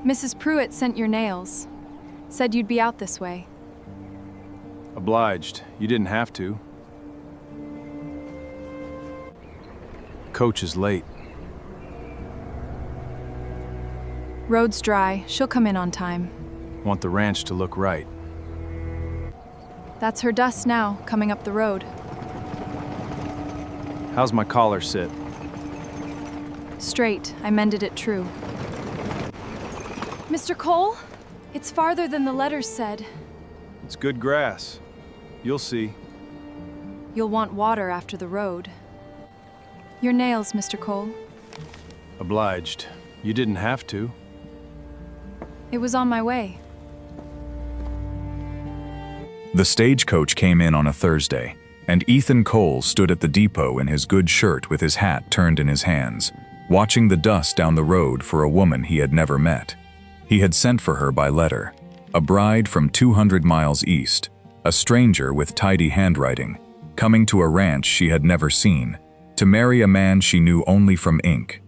Mrs. Pruitt sent your nails. Said you'd be out this way. Obliged. You didn't have to. Coach is late. Road's dry. She'll come in on time. Want the ranch to look right. That's her dust now, coming up the road. How's my collar sit? Straight. I mended it true. Mr. Cole? It's farther than the letters said. It's good grass. You'll see. You'll want water after the road. Your nails, Mr. Cole. Obliged. You didn't have to. It was on my way. The stagecoach came in on a Thursday, and Ethan Cole stood at the depot in his good shirt with his hat turned in his hands, watching the dust down the road for a woman he had never met. He had sent for her by letter, a bride from 200 miles east, a stranger with tidy handwriting, coming to a ranch she had never seen, to marry a man she knew only from ink.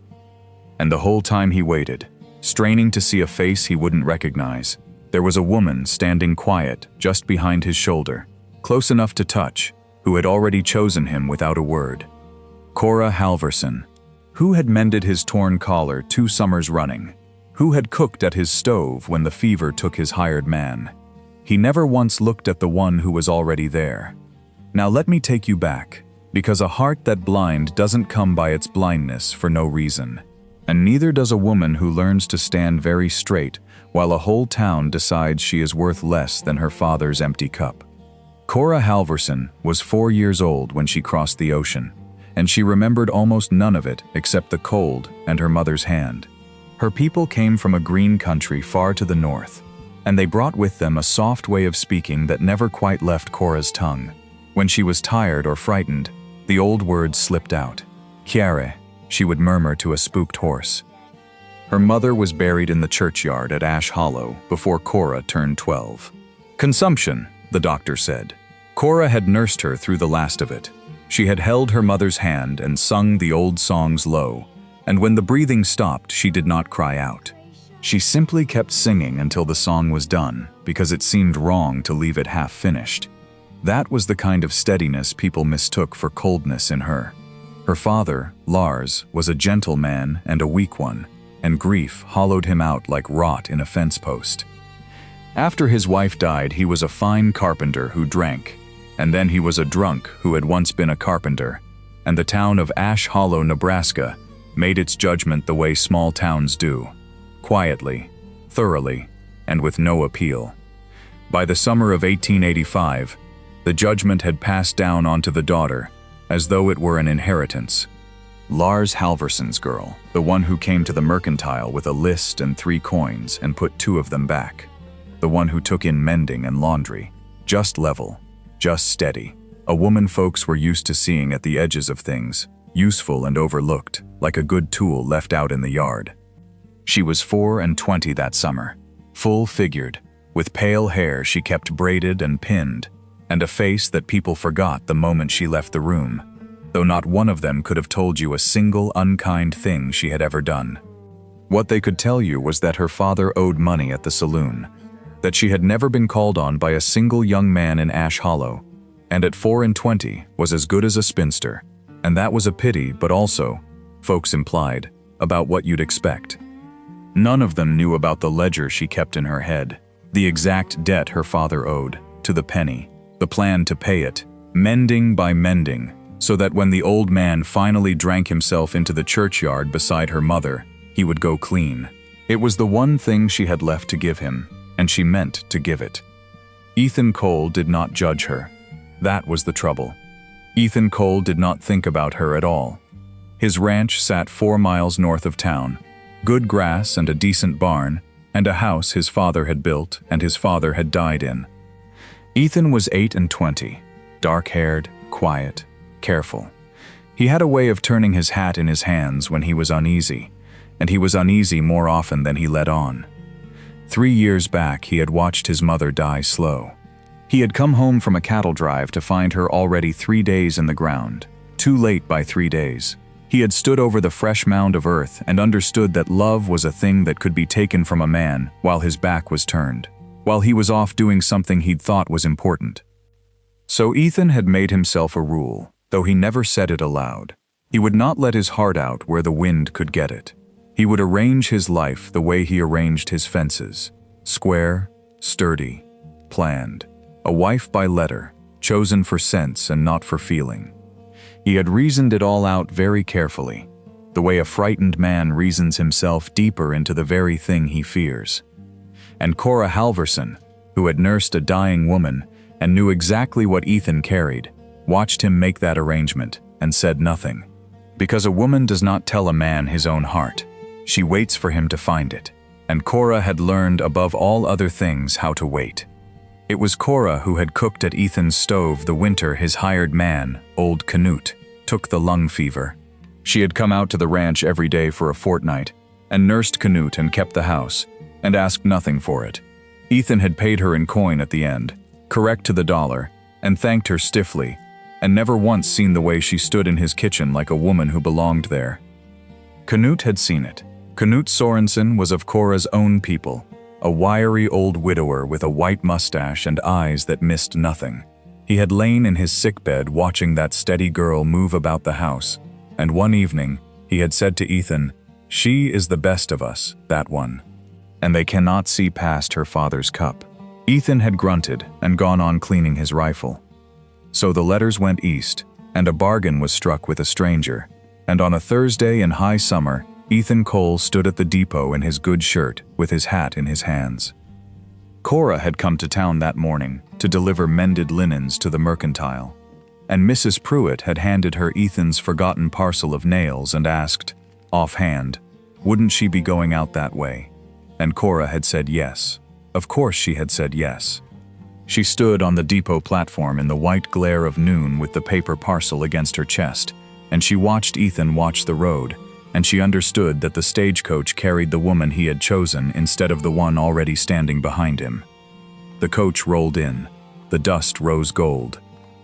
And the whole time he waited, straining to see a face he wouldn't recognize, there was a woman standing quiet just behind his shoulder, close enough to touch, who had already chosen him without a word. Cora Halvorsen. Who had mended his torn collar 2 summers running? Who had cooked at his stove when the fever took his hired man? He never once looked at the one who was already there. Now let me take you back, because a heart that blind doesn't come by its blindness for no reason. And neither does a woman who learns to stand very straight while a whole town decides she is worth less than her father's empty cup. Cora Halvorsen was 4 years old when she crossed the ocean, and she remembered almost none of it except the cold and her mother's hand. Her people came from a green country far to the north, and they brought with them a soft way of speaking that never quite left Cora's tongue. When she was tired or frightened, the old words slipped out. Chiare, she would murmur to a spooked horse. Her mother was buried in the churchyard at Ash Hollow before Cora turned 12. Consumption, the doctor said. Cora had nursed her through the last of it. She had held her mother's hand and sung the old songs low, and when the breathing stopped, she did not cry out. She simply kept singing until the song was done, because it seemed wrong to leave it half finished. That was the kind of steadiness people mistook for coldness in her. Her father, Lars, was a gentle man and a weak one, and grief hollowed him out like rot in a fence post. After his wife died, he was a fine carpenter who drank, and then he was a drunk who had once been a carpenter, and the town of Ash Hollow, Nebraska, made its judgment the way small towns do, quietly, thoroughly, and with no appeal. By the summer of 1885, the judgment had passed down onto the daughter, as though it were an inheritance. Lars Halvorsen's girl, the one who came to the mercantile with a list and 3 coins and put 2 of them back. The one who took in mending and laundry, just level, just steady. A woman folks were used to seeing at the edges of things, useful and overlooked, like a good tool left out in the yard. She was 24 that summer, full-figured, with pale hair she kept braided and pinned, and a face that people forgot the moment she left the room, though not one of them could have told you a single unkind thing she had ever done. What they could tell you was that her father owed money at the saloon, that she had never been called on by a single young man in Ash Hollow, and at 24 was as good as a spinster, and that was a pity, but also, folks implied, about what you'd expect. None of them knew about the ledger she kept in her head, the exact debt her father owed, to the penny, the plan to pay it, mending by mending, so that when the old man finally drank himself into the churchyard beside her mother, he would go clean. It was the one thing she had left to give him, and she meant to give it. Ethan Cole did not judge her. That was the trouble. Ethan Cole did not think about her at all. His ranch sat 4 miles north of town, good grass and a decent barn, and a house his father had built and his father had died in. Ethan was 28, dark-haired, quiet, careful. He had a way of turning his hat in his hands when he was uneasy, and he was uneasy more often than he let on. 3 years back, he had watched his mother die slow. He had come home from a cattle drive to find her already 3 days in the ground, too late by 3 days. He had stood over the fresh mound of earth and understood that love was a thing that could be taken from a man while his back was turned, while he was off doing something he'd thought was important. So Ethan had made himself a rule, though he never said it aloud. He would not let his heart out where the wind could get it. He would arrange his life the way he arranged his fences: square, sturdy, planned, a wife by letter, chosen for sense and not for feeling. He had reasoned it all out very carefully, the way a frightened man reasons himself deeper into the very thing he fears. And Cora Halvorsen, who had nursed a dying woman and knew exactly what Ethan carried, watched him make that arrangement and said nothing. Because a woman does not tell a man his own heart. She waits for him to find it. And Cora had learned above all other things how to wait. It was Cora who had cooked at Ethan's stove the winter his hired man, old Canute, took the lung fever. She had come out to the ranch every day for a fortnight, and nursed Canute and kept the house, and asked nothing for it. Ethan had paid her in coin at the end, correct to the dollar, and thanked her stiffly, and never once seen the way she stood in his kitchen like a woman who belonged there. Canute had seen it. Canute Sorensen was of Cora's own people, a wiry old widower with a white mustache and eyes that missed nothing. He had lain in his sickbed watching that steady girl move about the house, and one evening he had said to Ethan, "She is the best of us, that one, and they cannot see past her father's cup." Ethan had grunted and gone on cleaning his rifle. So the letters went east, and a bargain was struck with a stranger, and on a Thursday in high summer, Ethan Cole stood at the depot in his good shirt with his hat in his hands. Cora had come to town that morning to deliver mended linens to the mercantile, and Mrs. Pruitt had handed her Ethan's forgotten parcel of nails and asked, offhand, wouldn't she be going out that way? And Cora had said yes. Of course she had said yes. She stood on the depot platform in the white glare of noon with the paper parcel against her chest, and she watched Ethan watch the road, and she understood that the stagecoach carried the woman he had chosen instead of the one already standing behind him. The coach rolled in. The dust rose gold.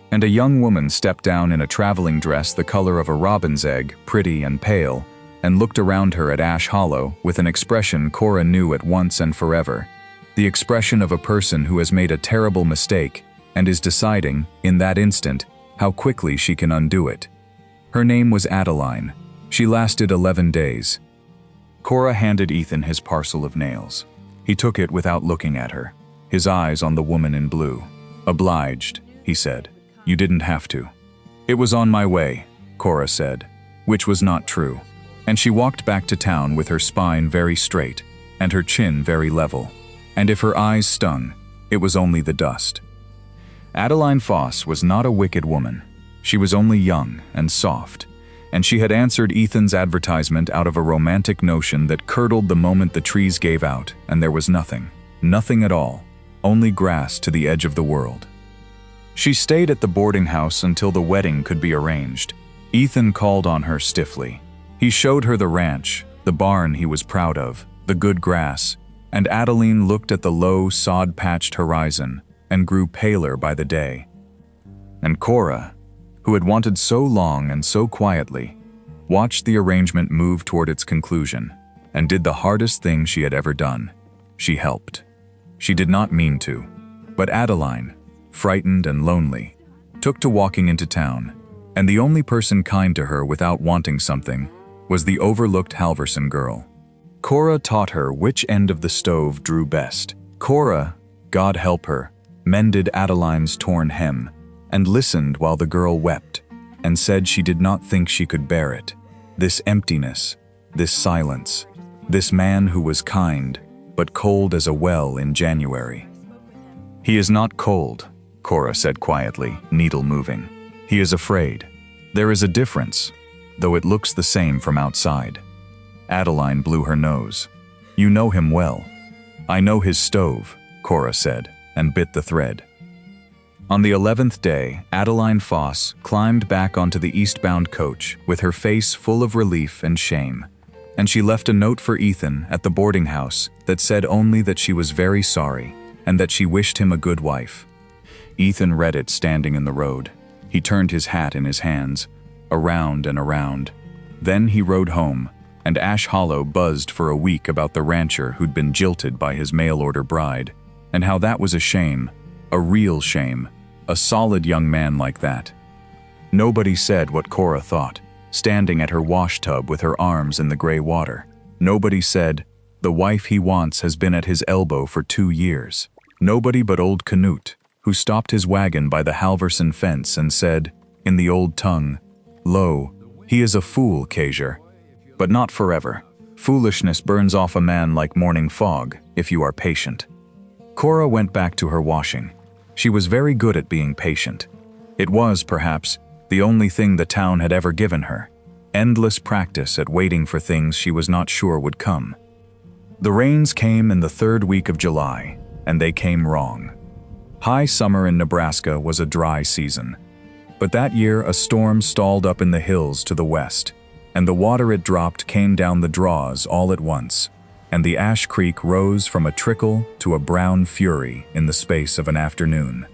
And a young woman stepped down in a traveling dress the color of a robin's egg, pretty and pale, and looked around her at Ash Hollow with an expression Cora knew at once and forever. The expression of a person who has made a terrible mistake and is deciding, in that instant, how quickly she can undo it. Her name was Adeline. She lasted 11 days. Cora handed Ethan his parcel of nails. He took it without looking at her, his eyes on the woman in blue. "Obliged," he said. "You didn't have to." "It was on my way," Cora said, which was not true, and she walked back to town with her spine very straight and her chin very level. And if her eyes stung, it was only the dust. Adeline Foss was not a wicked woman. She was only young and soft, and she had answered Ethan's advertisement out of a romantic notion that curdled the moment the trees gave out and there was nothing, nothing at all, only grass to the edge of the world. She stayed at the boarding house until the wedding could be arranged. Ethan called on her stiffly. He showed her the ranch, the barn he was proud of, the good grass, and Adeline looked at the low, sod-patched horizon and grew paler by the day. And Cora, who had wanted so long and so quietly, watched the arrangement move toward its conclusion and did the hardest thing she had ever done. She helped. She did not mean to, but Adeline, frightened and lonely, took to walking into town, and the only person kind to her without wanting something was the overlooked Halvorsen girl. Cora taught her which end of the stove drew best. Cora, God help her, mended Adeline's torn hem, and listened while the girl wept, and said she did not think she could bear it. This emptiness, this silence, this man who was kind, but cold as a well in January. "He is not cold," Cora said quietly, needle moving. "He is afraid. There is a difference, though it looks the same from outside." Adeline blew her nose. "You know him well." "I know his stove," Cora said, and bit the thread. On the 11th day, Adeline Foss climbed back onto the eastbound coach with her face full of relief and shame, and she left a note for Ethan at the boarding house that said only that she was very sorry and that she wished him a good wife. Ethan read it standing in the road. He turned his hat in his hands, around and around. Then he rode home, and Ash Hollow buzzed for a week about the rancher who'd been jilted by his mail-order bride, and how that was a shame, a real shame, a solid young man like that. Nobody said what Cora thought, standing at her wash tub with her arms in the gray water. Nobody said, the wife he wants has been at his elbow for 2 years. Nobody but old Canute, who stopped his wagon by the Halvorsen fence and said, in the old tongue, "Lo, he is a fool, Kaiser." But not forever. Foolishness burns off a man like morning fog, if you are patient. Cora went back to her washing. She was very good at being patient. It was, perhaps, the only thing the town had ever given her. Endless practice at waiting for things she was not sure would come. The rains came in the 3rd week of July, and they came wrong. High summer in Nebraska was a dry season. But that year a storm stalled up in the hills to the west, and the water it dropped came down the draws all at once, and the Ash Creek rose from a trickle to a brown fury in the space of an afternoon.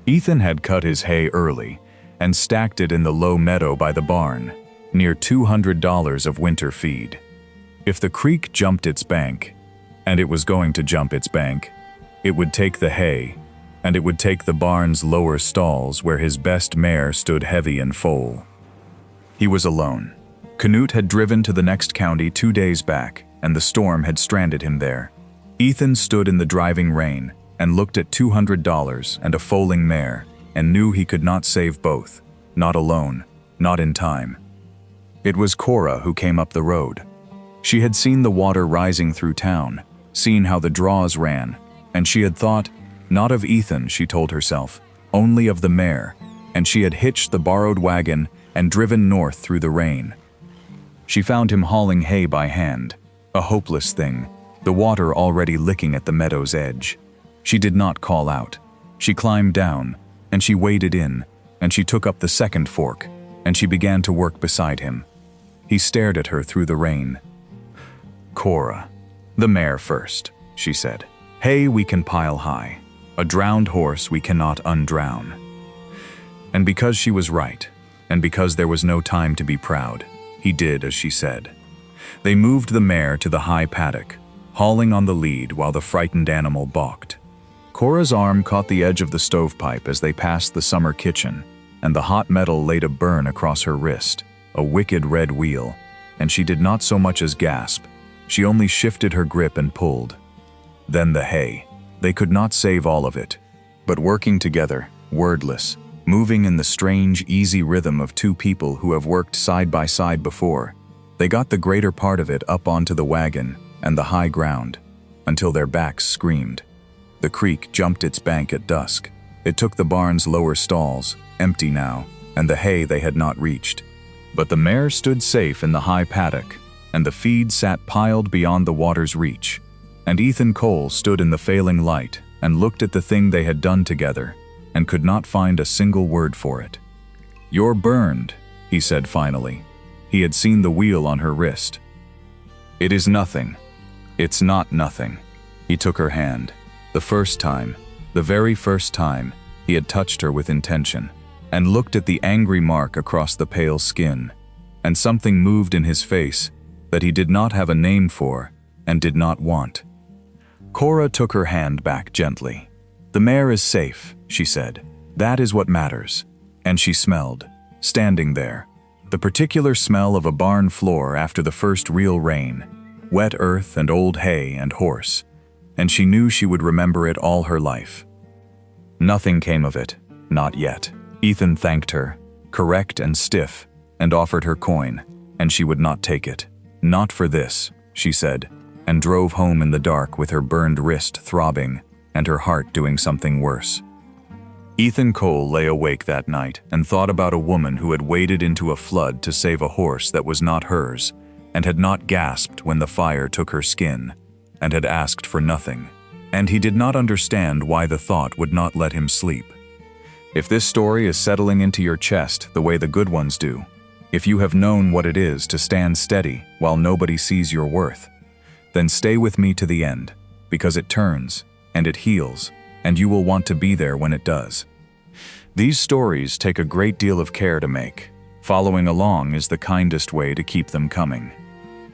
Ethan had cut his hay early and stacked it in the low meadow by the barn, near $200 of winter feed. If the creek jumped its bank, and it was going to jump its bank, it would take the hay, and it would take the barn's lower stalls where his best mare stood heavy and foal. He was alone. Canute had driven to the next county 2 days back, and the storm had stranded him there. Ethan stood in the driving rain and looked at $200 and a foaling mare and knew he could not save both, not alone, not in time. It was Cora who came up the road. She had seen the water rising through town, seen how the draws ran, and she had thought, not of Ethan, she told herself, only of the mare, and she had hitched the borrowed wagon and driven north through the rain. She found him hauling hay by hand, a hopeless thing, the water already licking at the meadow's edge. She did not call out. She climbed down, and she waded in, and she took up the second fork, and she began to work beside him. He stared at her through the rain. "Cora, the mare first," she said. "Hay we can pile high. A drowned horse we cannot undrown." And because she was right, and because there was no time to be proud, he did as she said. They moved the mare to the high paddock, hauling on the lead while the frightened animal balked. Cora's arm caught the edge of the stovepipe as they passed the summer kitchen, and the hot metal laid a burn across her wrist, a wicked red wheel, and she did not so much as gasp. She only shifted her grip and pulled. Then the hay. They could not save all of it, but working together, wordless, moving in the strange, easy rhythm of two people who have worked side by side before, they got the greater part of it up onto the wagon and the high ground, until their backs screamed. The creek jumped its bank at dusk. It took the barn's lower stalls, empty now, and the hay they had not reached. But the mare stood safe in the high paddock, and the feed sat piled beyond the water's reach. And Ethan Cole stood in the failing light and looked at the thing they had done together, and could not find a single word for it. "You're burned," he said finally. He had seen the wheel on her wrist. "It is nothing. It's not nothing." He took her hand. The first time, the very first time, he had touched her with intention, and looked at the angry mark across the pale skin, and something moved in his face that he did not have a name for and did not want. Cora took her hand back gently. "The mare is safe," she said. "That is what matters." And she smelled, standing there, the particular smell of a barn floor after the first real rain, wet earth and old hay and horse, and she knew she would remember it all her life. Nothing came of it, not yet. Ethan thanked her, correct and stiff, and offered her coin, and she would not take it. "Not for this," she said, and drove home in the dark with her burned wrist throbbing and her heart doing something worse. Ethan Cole lay awake that night and thought about a woman who had waded into a flood to save a horse that was not hers, and had not gasped when the fire took her skin, and had asked for nothing. And he did not understand why the thought would not let him sleep. If this story is settling into your chest the way the good ones do, if you have known what it is to stand steady while nobody sees your worth, then stay with me to the end, because it turns, and it heals, and you will want to be there when it does. These stories take a great deal of care to make. Following along is the kindest way to keep them coming.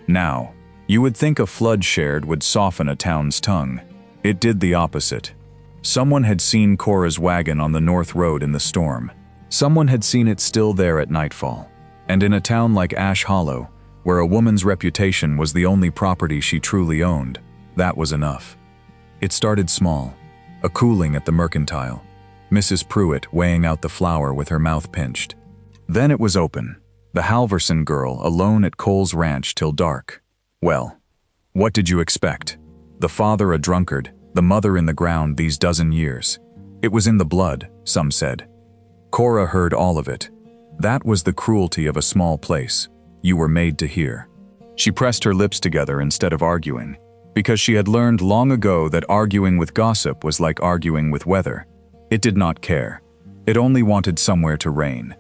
Now, you would think a flood shared would soften a town's tongue. It did the opposite. Someone had seen Cora's wagon on the North Road in the storm. Someone had seen it still there at nightfall. And in a town like Ash Hollow, where a woman's reputation was the only property she truly owned, that was enough. It started small, a cooling at the mercantile, Mrs. Pruitt weighing out the flour with her mouth pinched. Then it was open, the Halvorsen girl alone at Cole's ranch till dark. Well, what did you expect? The father a drunkard, the mother in the ground these dozen years. It was in the blood, some said. Cora heard all of it. That was the cruelty of a small place. You were made to hear. She pressed her lips together instead of arguing, because she had learned long ago that arguing with gossip was like arguing with weather. It did not care. It only wanted somewhere to rain.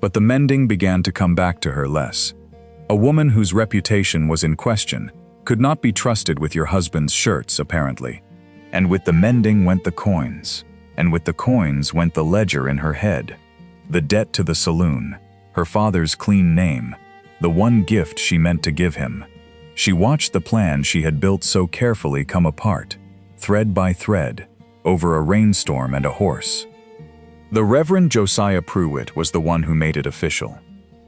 But the mending began to come back to her less. A woman whose reputation was in question could not be trusted with your husband's shirts, apparently. And with the mending went the coins, and with the coins went the ledger in her head. The debt to the saloon, her father's clean name, the one gift she meant to give him. She watched the plan she had built so carefully come apart, thread by thread, over a rainstorm and a horse. The Reverend Josiah Pruitt was the one who made it official.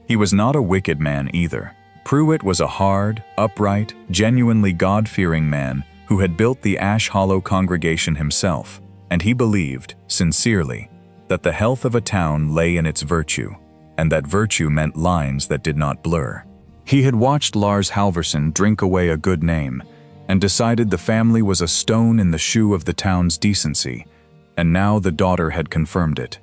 He was not a wicked man either. Pruitt was a hard, upright, genuinely God-fearing man who had built the Ash Hollow congregation himself, and he believed, sincerely, that the health of a town lay in its virtue, and that virtue meant lines that did not blur. He had watched Lars Halvorsen drink away a good name, and decided the family was a stone in the shoe of the town's decency, and now the daughter had confirmed it.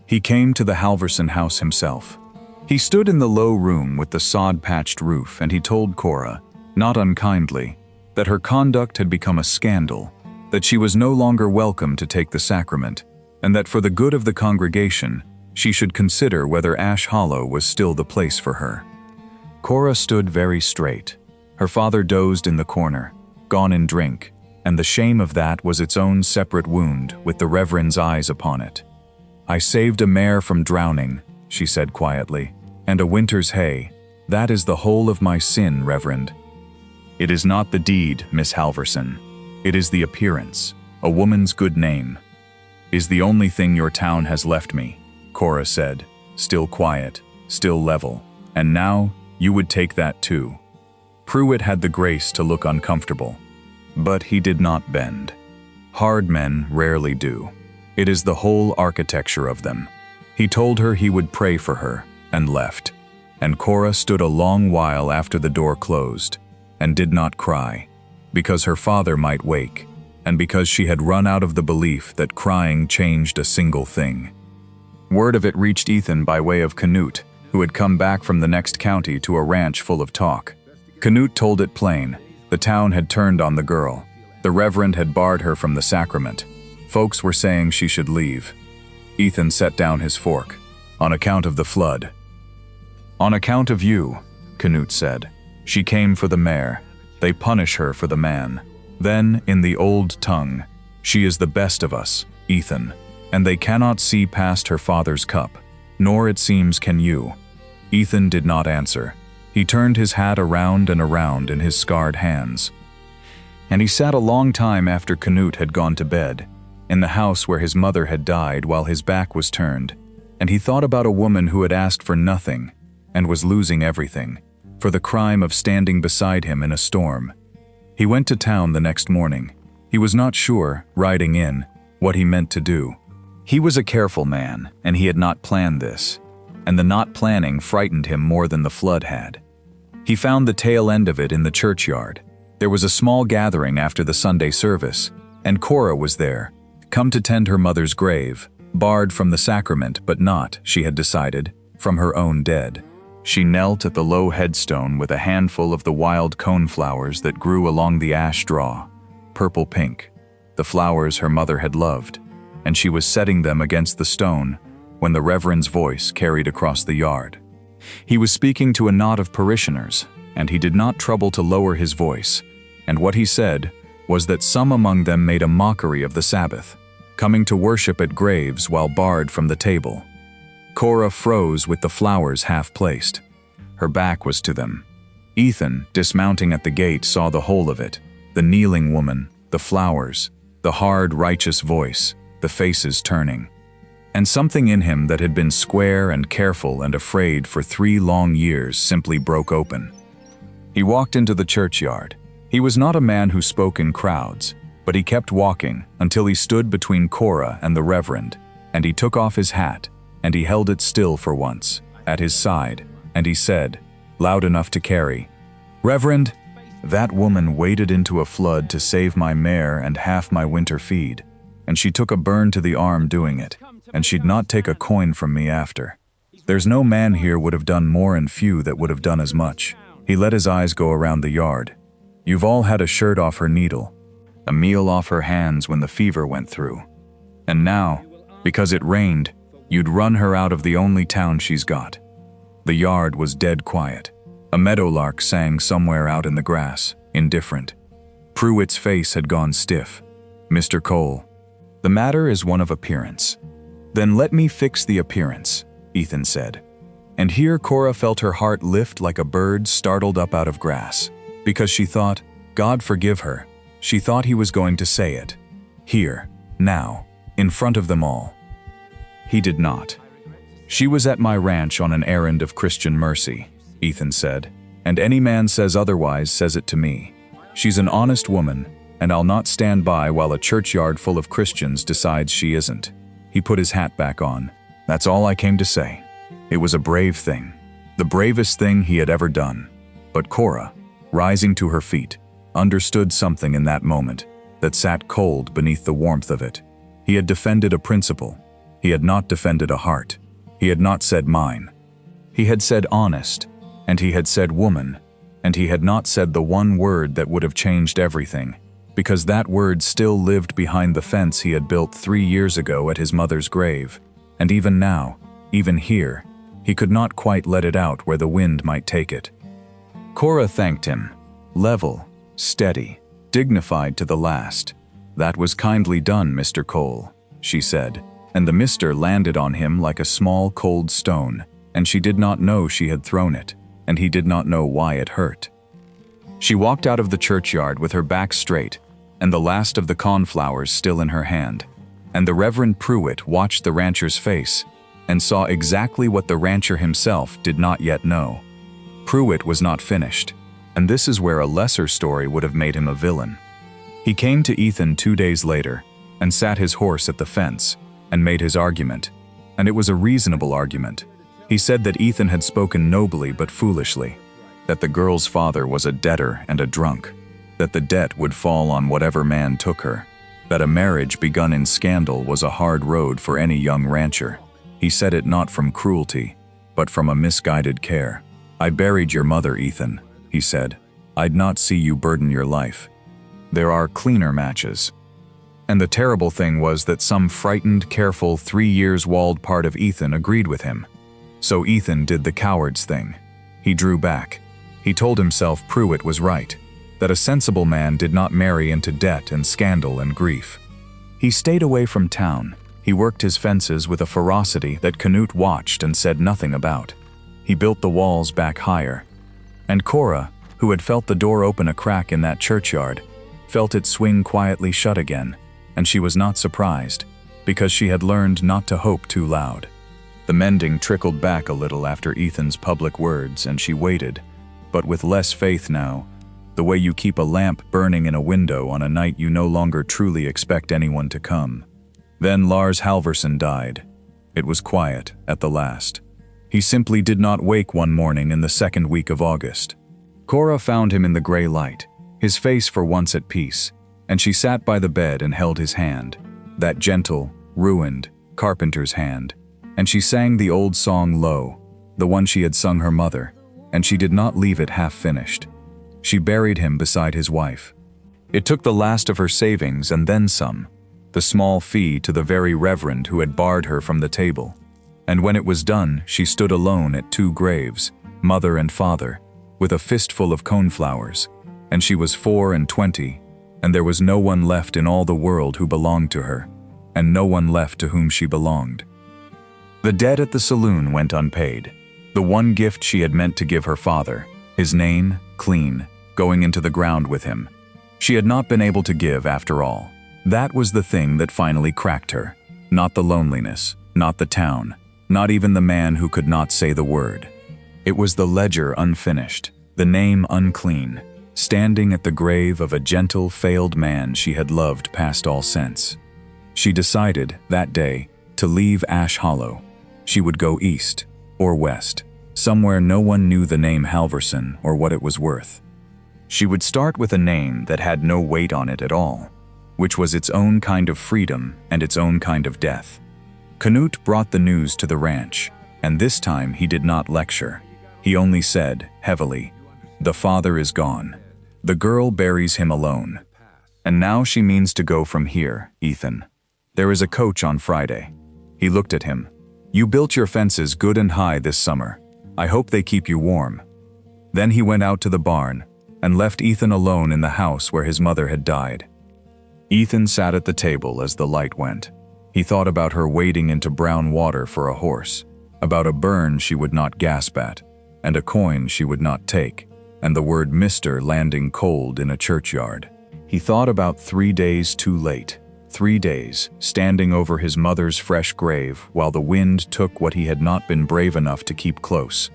He came to the Halvorsen house himself. He stood in the low room with the sod-patched roof, and he told Cora, not unkindly, that her conduct had become a scandal, that she was no longer welcome to take the sacrament, and that for the good of the congregation, she should consider whether Ash Hollow was still the place for her. Cora stood very straight. Her father dozed in the corner, gone in drink, and the shame of that was its own separate wound with the Reverend's eyes upon it. "I saved a mare from drowning," she said quietly, "and a winter's hay. That is the whole of my sin, Reverend." "It is not the deed, Miss Halvorsen. It is the appearance, a woman's good name. Is the only thing your town has left me," Cora said, still quiet, still level, "and now you would take that too." Pruitt had the grace to look uncomfortable, but he did not bend. Hard men rarely do. It is the whole architecture of them. He told her he would pray for her, and left. And Cora stood a long while after the door closed, and did not cry, because her father might wake, and because she had run out of the belief that crying changed a single thing. Word of it reached Ethan by way of Canute, who had come back from the next county to a ranch full of talk. Canute told it plain. The town had turned on the girl. The Reverend had barred her from the sacrament. Folks were saying she should leave. Ethan set down his fork. "On account of the flood." "On account of you," Canute said. "She came for the mare. They punish her for the man." Then, in the old tongue, "She is the best of us, Ethan, and they cannot see past her father's cup, nor it seems can you." Ethan did not answer. He turned his hat around and around in his scarred hands. And he sat a long time after Canute had gone to bed, in the house where his mother had died while his back was turned, and he thought about a woman who had asked for nothing and was losing everything, for the crime of standing beside him in a storm. He went to town the next morning. He was not sure, riding in, what he meant to do. He was a careful man, and he had not planned this, and the not planning frightened him more than the flood had. He found the tail end of it in the churchyard. There was a small gathering after the Sunday service, and Cora was there, come to tend her mother's grave, barred from the sacrament but not, she had decided, from her own dead. She knelt at the low headstone with a handful of the wild coneflowers that grew along the ash straw, purple-pink, the flowers her mother had loved, and she was setting them against the stone when the Reverend's voice carried across the yard. He was speaking to a knot of parishioners, and he did not trouble to lower his voice, and what he said was that some among them made a mockery of the Sabbath, coming to worship at graves while barred from the table. Cora froze with the flowers half placed. Her back was to them. Ethan, dismounting at the gate, saw the whole of it. The kneeling woman, the flowers, the hard, righteous voice, the faces turning. And something in him that had been square and careful and afraid for 3 long years simply broke open. He walked into the churchyard. He was not a man who spoke in crowds, but he kept walking until he stood between Cora and the Reverend, and he took off his hat, and he held it still for once, at his side, and he said, loud enough to carry, "Reverend, that woman waded into a flood to save my mare and half my winter feed, and she took a burn to the arm doing it, and she'd not take a coin from me after. There's no man here would have done more and few that would have done as much." He let his eyes go around the yard. "You've all had a shirt off her needle, a meal off her hands when the fever went through. And now, because it rained, you'd run her out of the only town she's got." The yard was dead quiet. A meadowlark sang somewhere out in the grass, indifferent. Pruitt's face had gone stiff. "Mr. Cole, the matter is one of appearance." "Then let me fix the appearance," Ethan said. And here Cora felt her heart lift like a bird startled up out of grass, because she thought, God forgive her, she thought he was going to say it. Here, now, in front of them all. He did not. "She was at my ranch on an errand of Christian mercy," Ethan said, "and any man says otherwise says it to me. She's an honest woman, and I'll not stand by while a churchyard full of Christians decides she isn't." He put his hat back on. "That's all I came to say. It was a brave thing, the bravest thing he had ever done." But Cora, rising to her feet, understood something in that moment that sat cold beneath the warmth of it. He had defended a principle. He had not defended a heart. He had not said mine. He had said honest, and he had said woman, and he had not said the one word that would have changed everything, because that word still lived behind the fence he had built 3 years ago at his mother's grave. And even now, even here, he could not quite let it out where the wind might take it. Cora thanked him, level, steady, dignified to the last. "That was kindly done, Mr. Cole," she said, and the mister landed on him like a small cold stone, and she did not know she had thrown it, and he did not know why it hurt. She walked out of the churchyard with her back straight, and the last of the cornflowers still in her hand, and the Reverend Pruitt watched the rancher's face, and saw exactly what the rancher himself did not yet know. Pruitt was not finished, and this is where a lesser story would have made him a villain. He came to Ethan 2 days later, and sat his horse at the fence, and made his argument, and it was a reasonable argument. He said that Ethan had spoken nobly but foolishly, that the girl's father was a debtor and a drunk, that the debt would fall on whatever man took her, that a marriage begun in scandal was a hard road for any young rancher. He said it not from cruelty, but from a misguided care. "I buried your mother, Ethan," he said. "I'd not see you burden your life. There are cleaner matches." And the terrible thing was that some frightened, careful, 3 years walled part of Ethan agreed with him. So Ethan did the coward's thing. He drew back. He told himself Pruitt was right, that a sensible man did not marry into debt and scandal and grief. He stayed away from town. He worked his fences with a ferocity that Canute watched and said nothing about. He built the walls back higher. And Cora, who had felt the door open a crack in that churchyard, felt it swing quietly shut again, and she was not surprised, because she had learned not to hope too loud. The mending trickled back a little after Ethan's public words, and she waited, but with less faith now, the way you keep a lamp burning in a window on a night you no longer truly expect anyone to come. Then Lars Halvorsen died. It was quiet at the last. He simply did not wake one morning in the 2nd week of August. Cora found him in the gray light, his face for once at peace, and she sat by the bed and held his hand, that gentle, ruined, carpenter's hand, and she sang the old song low, the one she had sung her mother, and she did not leave it half finished. She buried him beside his wife. It took the last of her savings and then some, the small fee to the very reverend who had barred her from the table. And when it was done, she stood alone at 2 graves, mother and father, with a fistful of coneflowers, and she was 24, and there was no one left in all the world who belonged to her, and no one left to whom she belonged. The debt at the saloon went unpaid. The one gift she had meant to give her father, his name, clean, going into the ground with him, she had not been able to give after all. That was the thing that finally cracked her. Not the loneliness, not the town, not even the man who could not say the word. It was the ledger unfinished, the name unclean, standing at the grave of a gentle, failed man she had loved past all sense. She decided, that day, to leave Ash Hollow. She would go east, or west, somewhere no one knew the name Halvorsen or what it was worth. She would start with a name that had no weight on it at all, which was its own kind of freedom and its own kind of death. Knut brought the news to the ranch, and this time he did not lecture. He only said, heavily, "The father is gone. The girl buries him alone. And now she means to go from here, Ethan. There is a coach on Friday." He looked at him. "You built your fences good and high this summer. I hope they keep you warm." Then he went out to the barn and left Ethan alone in the house where his mother had died. Ethan sat at the table as the light went. He thought about her wading into brown water for a horse, about a burn she would not gasp at, and a coin she would not take, and the word Mr. landing cold in a churchyard. He thought about 3 days too late, 3 days standing over his mother's fresh grave while the wind took what he had not been brave enough to keep close.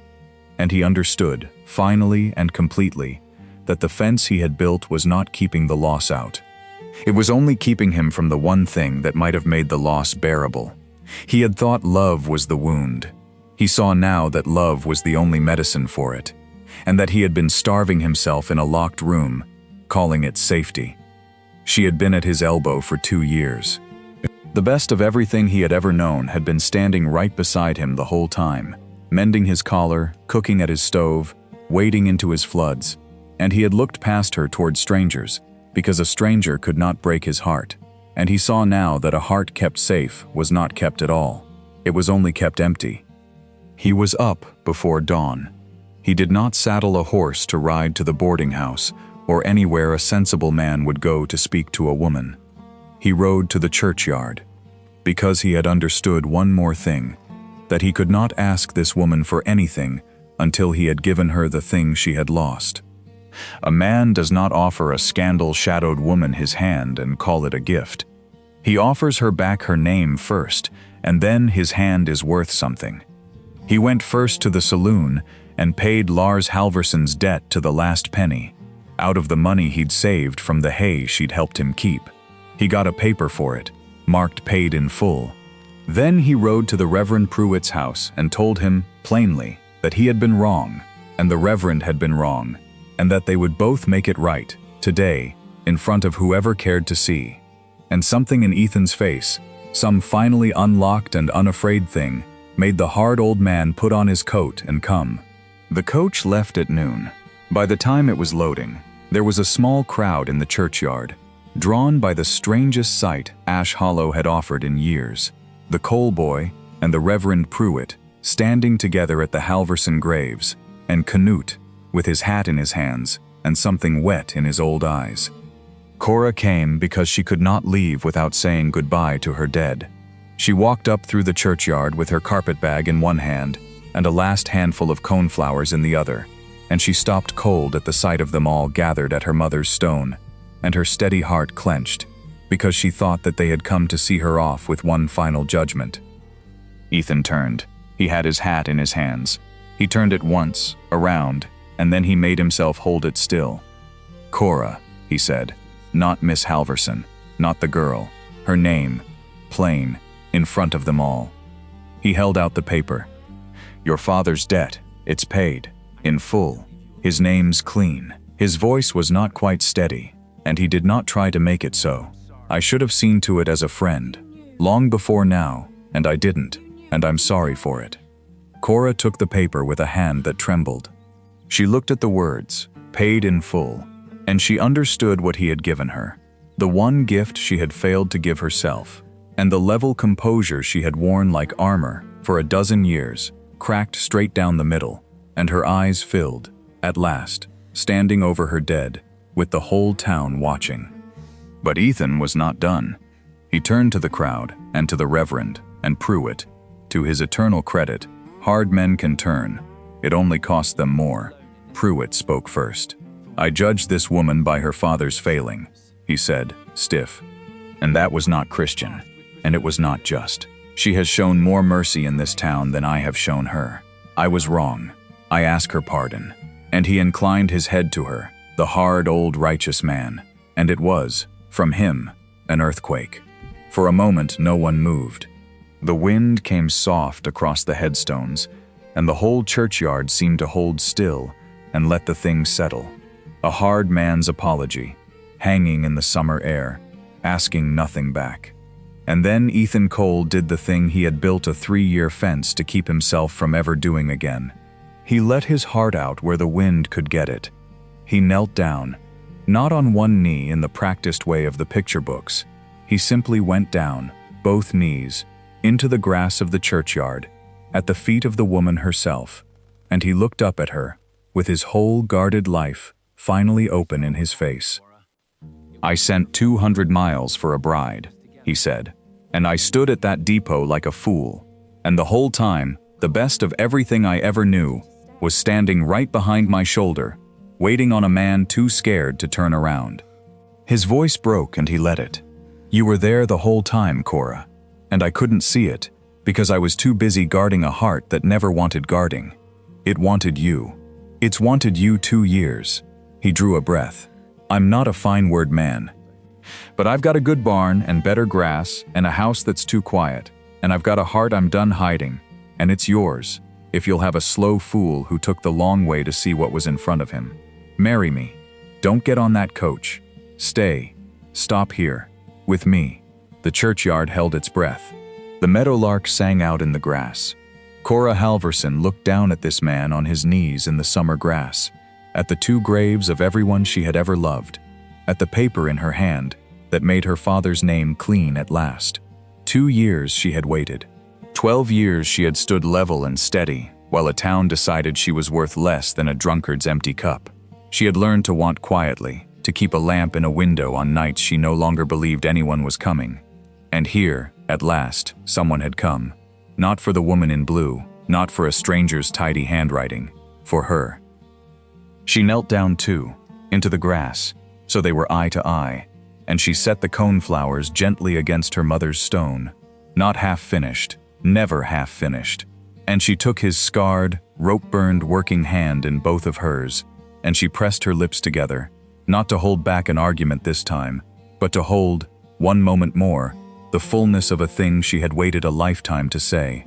And he understood, finally and completely, that the fence he had built was not keeping the loss out. It was only keeping him from the one thing that might have made the loss bearable. He had thought love was the wound. He saw now that love was the only medicine for it, and that he had been starving himself in a locked room, calling it safety. She had been at his elbow for 2 years. The best of everything he had ever known had been standing right beside him the whole time, mending his collar, cooking at his stove, wading into his floods, and he had looked past her toward strangers, because a stranger could not break his heart, and he saw now that a heart kept safe was not kept at all. It was only kept empty. He was up before dawn. He did not saddle a horse to ride to the boarding house or anywhere a sensible man would go to speak to a woman. He rode to the churchyard, because he had understood one more thing, that he could not ask this woman for anything until he had given her the thing she had lost. A man does not offer a scandal-shadowed woman his hand and call it a gift. He offers her back her name first, and then his hand is worth something. He went first to the saloon and paid Lars Halvorsen's debt to the last penny, out of the money he'd saved from the hay she'd helped him keep. He got a paper for it, marked paid in full. Then he rode to the Reverend Pruitt's house and told him, plainly, that he had been wrong, and the Reverend had been wrong, and that they would both make it right, today, in front of whoever cared to see. And something in Ethan's face, some finally unlocked and unafraid thing, made the hard old man put on his coat and come. The coach left at noon. By the time it was loading, there was a small crowd in the churchyard, drawn by the strangest sight Ash Hollow had offered in years. The coal boy and the Reverend Pruitt standing together at the Halvorsen graves, and Knut, with his hat in his hands and something wet in his old eyes. Cora came because she could not leave without saying goodbye to her dead. She walked up through the churchyard with her carpetbag in one hand and a last handful of coneflowers in the other, and she stopped cold at the sight of them all gathered at her mother's stone, and her steady heart clenched, because she thought that they had come to see her off with one final judgment. Ethan turned. He had his hat in his hands. He turned it once, around, and then he made himself hold it still. "Cora," he said, "not Miss Halvorsen, not the girl. Her name, plain, in front of them all." He held out the paper. "Your father's debt, it's paid, in full. His name's clean." His voice was not quite steady, and he did not try to make it so. "I should have seen to it as a friend, long before now, and I didn't, and I'm sorry for it." Cora took the paper with a hand that trembled. She looked at the words, paid in full, and she understood what he had given her, the one gift she had failed to give herself, and the level composure she had worn like armor for a dozen years, cracked straight down the middle, and her eyes filled, at last, standing over her dead, with the whole town watching. But Ethan was not done. He turned to the crowd, and to the Reverend, and Pruitt. To his eternal credit, hard men can turn. It only costs them more. Pruitt spoke first. I judged this woman by her father's failing, he said, stiff. And that was not Christian, and it was not just. She has shown more mercy in this town than I have shown her. I was wrong. I ask her pardon. And he inclined his head to her, the hard old righteous man. And it was, from him, an earthquake. For a moment no one moved. The wind came soft across the headstones, and the whole churchyard seemed to hold still and let the thing settle. A hard man's apology, hanging in the summer air, asking nothing back. And then Ethan Cole did the thing he had built a 3-year fence to keep himself from ever doing again. He let his heart out where the wind could get it. He knelt down, not on one knee in the practiced way of the picture books. He simply went down, both knees, into the grass of the churchyard, at the feet of the woman herself, and he looked up at her, with his whole guarded life finally open in his face. I sent 200 miles for a bride, he said, and I stood at that depot like a fool, and the whole time, the best of everything I ever knew was standing right behind my shoulder, waiting on a man too scared to turn around. His voice broke and he let it. You were there the whole time, Cora, and I couldn't see it because I was too busy guarding a heart that never wanted guarding. It wanted you. It's wanted you 2 years. He drew a breath. I'm not a fine-word man, but I've got a good barn and better grass and a house that's too quiet, and I've got a heart I'm done hiding, and it's yours, if you'll have a slow fool who took the long way to see what was in front of him. Marry me. Don't get on that coach. Stay. Stop here. With me. The churchyard held its breath. The meadowlark sang out in the grass. Cora Halvorsen looked down at this man on his knees in the summer grass, at the 2 graves of everyone she had ever loved, at the paper in her hand that made her father's name clean at last. 2 years she had waited. 12 years she had stood level and steady, while a town decided she was worth less than a drunkard's empty cup. She had learned to want quietly, to keep a lamp in a window on nights she no longer believed anyone was coming. And here, at last, someone had come. Not for the woman in blue, not for a stranger's tidy handwriting, for her. She knelt down too, into the grass, so they were eye to eye, and she set the coneflowers gently against her mother's stone, not half finished, never half finished. And she took his scarred, rope-burned working hand in both of hers, and she pressed her lips together, not to hold back an argument this time, but to hold, one moment more, the fullness of a thing she had waited a lifetime to say.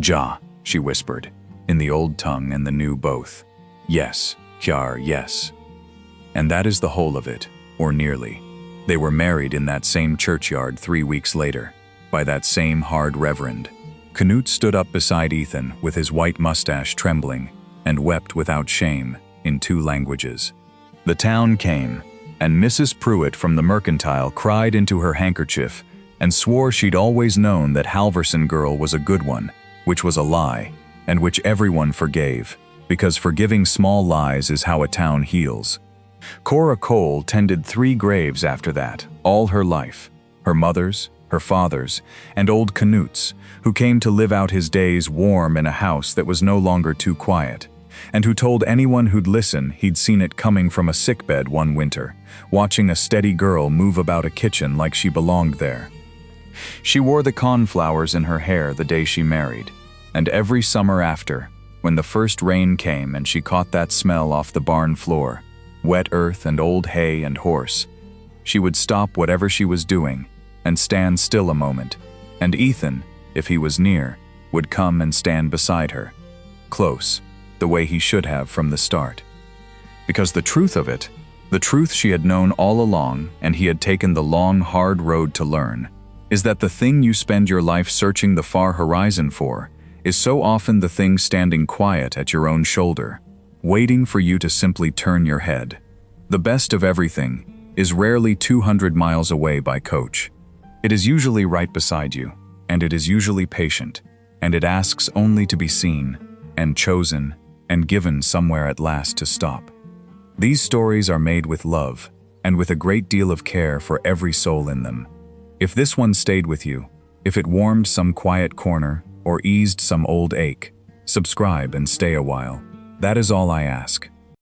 Ja, she whispered, in the old tongue and the new both. Yes, Kjar, yes. And that is the whole of it, or nearly. They were married in that same churchyard 3 weeks later, by that same hard reverend. Knut stood up beside Ethan with his white mustache trembling, and wept without shame, in 2 languages. The town came, and Mrs. Pruitt from the mercantile cried into her handkerchief and swore she'd always known that Halvorsen girl was a good one, which was a lie, and which everyone forgave, because forgiving small lies is how a town heals. Cora Cole tended 3 graves after that, all her life, her mother's, her father's, and old Knut's, who came to live out his days warm in a house that was no longer too quiet, and who told anyone who'd listen he'd seen it coming from a sickbed one winter, watching a steady girl move about a kitchen like she belonged there. She wore the coneflowers in her hair the day she married, and every summer after, when the first rain came and she caught that smell off the barn floor, wet earth and old hay and horse, she would stop whatever she was doing and stand still a moment, and Ethan, if he was near, would come and stand beside her, close, the way he should have from the start. Because the truth of it, the truth she had known all along and he had taken the long, hard road to learn, is that the thing you spend your life searching the far horizon for is so often the thing standing quiet at your own shoulder, waiting for you to simply turn your head. The best of everything is rarely 200 miles away by coach. It is usually right beside you, and it is usually patient, and it asks only to be seen, and chosen, and given somewhere at last to stop. These stories are made with love, and with a great deal of care for every soul in them. If this one stayed with you, if it warmed some quiet corner, or eased some old ache, subscribe and stay a while. That is all I ask.